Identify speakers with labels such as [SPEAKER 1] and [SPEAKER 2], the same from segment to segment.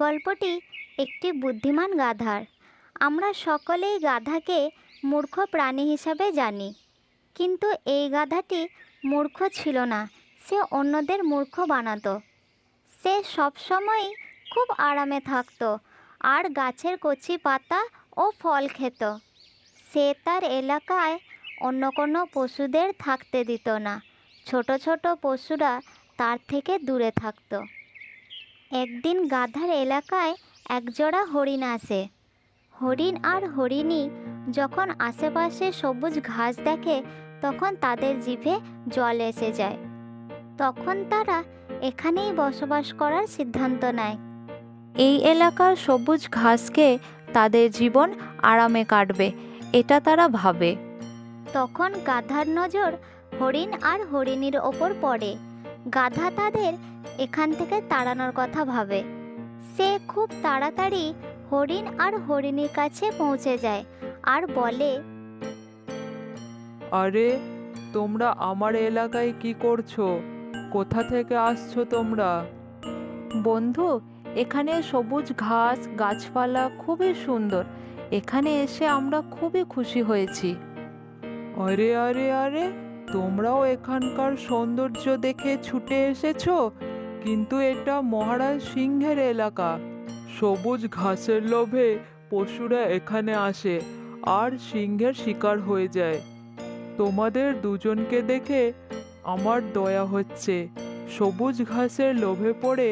[SPEAKER 1] গল্পটি একটি বুদ্ধিমান গাধার। আমরা সকলেই গাধাকে মূর্খ প্রাণী হিসাবে জানি, কিন্তু এই গাধাটি মূর্খ ছিল না, সে অন্যদের মূর্খ বানাতো। সে সবসময়ই খুব আরামে থাকতো আর গাছের কচি পাতা ও ফল খেত। সে তার এলাকায় অন্য কোনো পশুদের থাকতে দিত না। ছোট ছোট পশুরা তার থেকে দূরে থাকতো। একদিন গাধার এলাকায় একজোড়া হরিণ আসে। হরিণ আর হরিণী যখন আশেপাশে সবুজ ঘাস দেখে তখন তাদের জিভে জল এসে যায়। তখন তারা এখানেই বসবাস করার সিদ্ধান্ত নেয়।
[SPEAKER 2] এই এলাকার সবুজ ঘাসকে তাদের জীবন আরামে কাটবে, এটা তারা ভাবে।
[SPEAKER 1] তখন গাধার নজর হরিণ আর হরিণীর ওপর পড়ে। গাধা তাদের এখান থেকে তাড়ানোর কথা ভাবে। সে খুব তাড়াতাড়ি হরিণ আর হরিণীর কাছে পৌঁছে যায় আর বলে,
[SPEAKER 3] আরে, তোমরা আমার এলাকায় কি করছো? কোথা থেকে আসছো তোমরা?
[SPEAKER 2] বন্ধু, এখানে সবুজ ঘাস গাছপালা খুবই সুন্দর। এখানে এসে আমরা খুবই খুশি হয়েছি।
[SPEAKER 3] আরে আরে আরে, তোমরাও এখানকার সৌন্দর্য দেখে ছুটে এসেছো, কিন্তু এটা মহারাজ সিংহের এলাকা। সবুজ ঘাসের লোভে পশুরা এখানে আসে আর সিংহের শিকার হয়ে যায়। তোমাদের দুজনকে দেখে আমার দয়া হচ্ছে। সবুজ ঘাসের লোভে পড়ে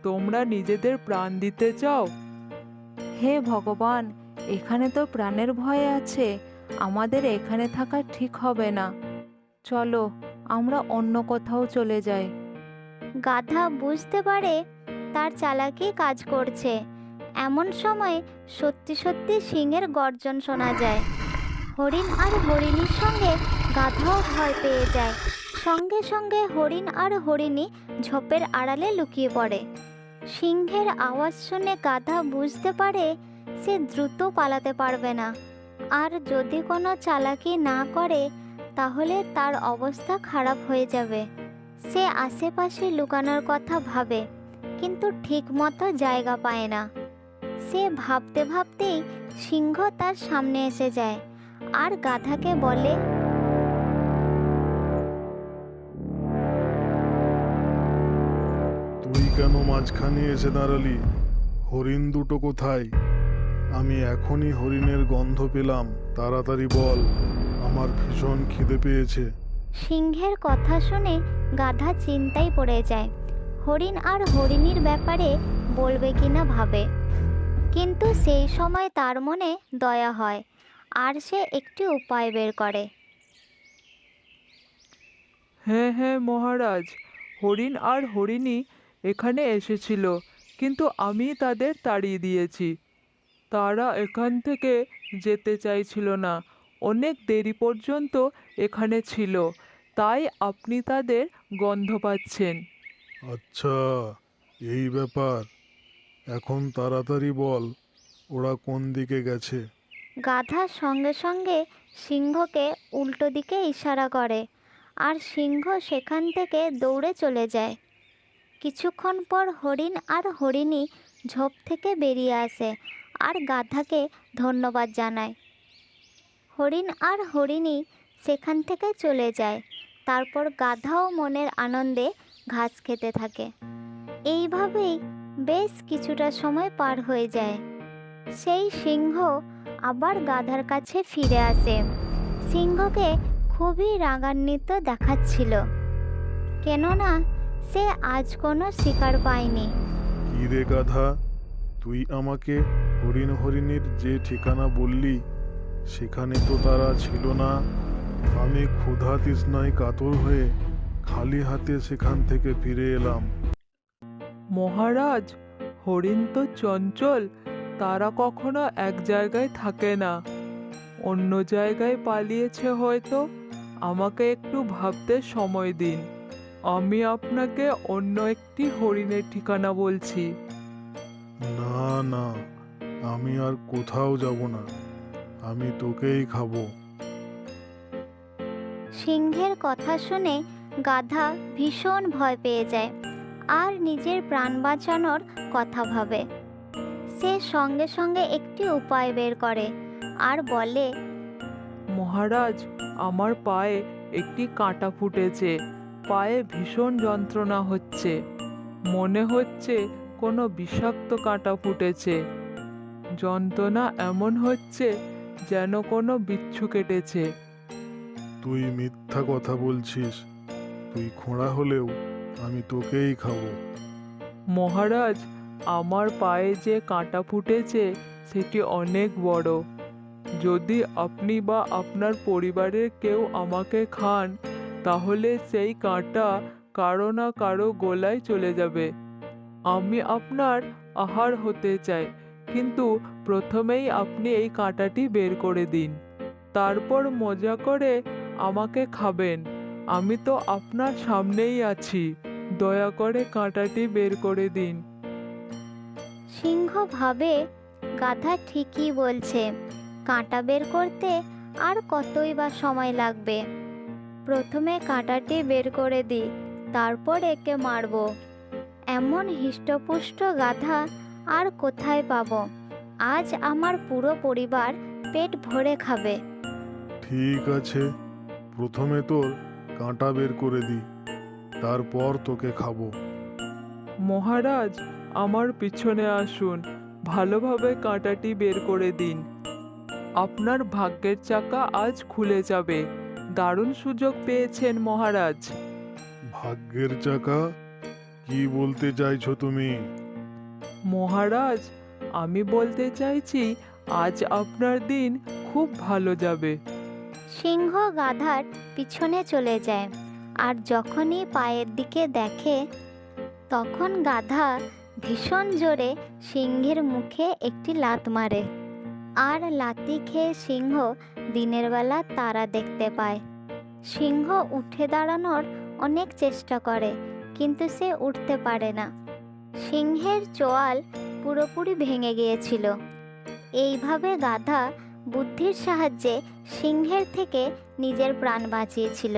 [SPEAKER 3] তোমরা নিজেদের প্রাণ দিতে চাও?
[SPEAKER 2] হে ভগবান, এখানে তো প্রাণের ভয় আছে। আমাদের এখানে থাকা ঠিক হবে না। চলো, আমরা অন্য কোথাও চলে যাই।
[SPEAKER 1] গাধা বুঝতে পারে তার চালাকি কাজ করছে। এমন সময় সত্যি সত্যি সিংহের গর্জন শোনা যায়। হরিণ আর হরিণীর সঙ্গে গাধাও ভয় পেয়ে যায়। সঙ্গে সঙ্গে হরিণ আর হরিণী ঝোপের আড়ালে লুকিয়ে পড়ে। সিংহের আওয়াজ শুনে গাধা বুঝতে পারে সে দ্রুত পালাতে পারবে না, আর যদি কোনো চালাকি না করে তাহলে তার অবস্থা খারাপ হয়ে যাবে। সে আশেপাশে লুকানোর কথা ভাবে, কিন্তু ঠিকমতো জায়গা পায় না। সে ভাবতে ভাবতেই সিংহ তার সামনে এসে যায় আর গাধাকে বলে,
[SPEAKER 4] তুই কেন মাঝখানে এসে দাঁড়ালি? হরিণ দুটো কোথায়? আমি এখনই হরিণের গন্ধ পেলাম। তাড়াতাড়ি বল, আমার ভীষণ খিদে পেয়েছে।
[SPEAKER 1] সিংহের কথা শুনে গাধা চিন্তায় পড়ে যায়। হরিণ আর হরিণীর ব্যাপারে বলবে কিনা ভাবে, কিন্তু সেই সময় তার মনে দয়া হয় আর সে একটি উপায় বের করে।
[SPEAKER 3] হ্যাঁ হ্যাঁ মহারাজ, হরিণ আর হরিণী এখানে এসেছিল, কিন্তু আমি তাদের তাড়িয়ে দিয়েছি। তারা এখান থেকে যেতে চাইছিল না, অনেক দেরি পর্যন্ত এখানে ছিল, তাই আপনি তাদের গন্ধ পাচ্ছেন।
[SPEAKER 4] আচ্ছা, এই ব্যাপার। এখন তাড়াতাড়ি বল, ওরা কোন দিকে গেছে?
[SPEAKER 1] গাধা সঙ্গে সঙ্গে সিংহকে উল্টো দিকে ইশারা করে আর সিংহ সেখান থেকে দৌড়ে চলে যায়। কিছুক্ষণ পর হরিণ আর হরিণী ঝোপ থেকে বেরিয়ে আসে আর গাধাকে ধন্যবাদ জানায়। হরিণ আর হরিণী সেখান থেকে চলে যায়। তারপর গাধাও মনের আনন্দে ঘাস খেতে থাকে। এইভাবেই বেশ কিছুটা সময় পার হয়ে যায়। সেই সিংহ আবার গাধার কাছে ফিরে আসে। সিংহকে খুবই রাগান্বিত দেখাচ্ছিল, কেননা সে আজ কোনো শিকার পায়নি।
[SPEAKER 4] কি রে গাধা, তুই আমাকে হরিণ হরিণীর যে ঠিকানা বললি সেখানে তো তারা ছিল না। আমি ক্ষুধা তৃষ্ণায় কাতর হয়ে খালি হাতে সেখান থেকে ফিরে এলাম।
[SPEAKER 3] মহারাজ, হরিণ তো চঞ্চল, তারা কখনো এক জায়গায় থাকে না। অন্য জায়গায় পালিয়েছে হয়তো। আমাকে একটু ভাবতে সময় দিন। আমি আপনাকে অন্য একটি হরিণের ঠিকানা বলছি।
[SPEAKER 4] না না, আমি আর কোথাও যাব না। আমি তোকেই খাবো।
[SPEAKER 1] সিংহের কথা শুনে গাধা ভীষণ ভয় পেয়ে যায় আর নিজের প্রাণ বাঁচানোর কথা ভাবে। সে সঙ্গে সঙ্গে একটি উপায় বের করে আর বলে,
[SPEAKER 3] মহারাজ, আমার পায়ে একটি কাঁটা ফুটেছে। পায়ে ভীষণ যন্ত্রণা হচ্ছে। মনে হচ্ছে কোনো বিষাক্ত কাঁটা ফুটেছে। যন্ত্রণা এমন হচ্ছে যেন কোনো বিচ্ছু কেটেছে।
[SPEAKER 4] তুই মিথ্যা কথা বলছিস। তুই খোঁড়া হলেও আমি তোকেই খাবো।
[SPEAKER 3] মহারাজ, আমার পায়ে যে কাঁটা ফুটেছে সেটি অনেক বড়। যদি আপনি বা আপনার পরিবারের কেউ আমাকে খান, তাহলে সেই কাঁটা কারো না কারো গলায় চলে যাবে। আমি আপনার আহার হতে চাই, কিন্তু প্রথমেই আপনি এই কাঁটাটি বের করে দিন। তারপর মজা করে আমাকে খাবেন। আমি তো আপনার সামনেই আছি। দয়া করে কাঁটাটি বের করে দিন।
[SPEAKER 1] সিংহ ভাবে গাধা ঠিকই বলছে, কাঁটা বের করতে আর কতই বা সময় লাগবে। প্রথমে কাঁটাটি বের করে দিই, তারপর একে মারবো। এমন হৃষ্টপুষ্ট গাধা আর কোথায় পাবো? আজ আমার পুরো পরিবার পেট ভরে খাবে।
[SPEAKER 4] ঠিক আছে, প্রথমে তোর কাঁটা বের করে দি, তারপর তোকে খাবো।
[SPEAKER 3] মহারাজ, আমার পিছনে আসুন। ভালোভাবে কাঁটাটি বের করে দিন। আপনার ভাগ্যের চাকা আজ খুলে যাবে। দারুণ সুযোগ পেয়েছেন মহারাজ।
[SPEAKER 4] ভাগ্যের চাকা? কি বলতে চাইছো তুমি?
[SPEAKER 3] মহারাজ, আমি বলতে চাইছি আজ আপনার দিন খুব ভালো যাবে।
[SPEAKER 1] সিংহ গাধার পিছনে চলে যায়, আর যখনই পায়ের দিকে দেখে, তখন গাধা ভীষণ জোরে সিংহের মুখে একটি লাথ মারে। আর লাথি খেয়ে সিংহ দিনের বেলা তারা দেখতে পায়। সিংহ উঠে দাঁড়ানোর অনেক চেষ্টা করে, কিন্তু সে উঠতে পারে না। সিংহের চোয়াল পুরোপুরি ভেঙে গিয়েছিল। এইভাবে গাধা বুদ্ধির সাহায্যে সিংহের থেকে নিজের প্রাণ বাঁচিয়েছিল।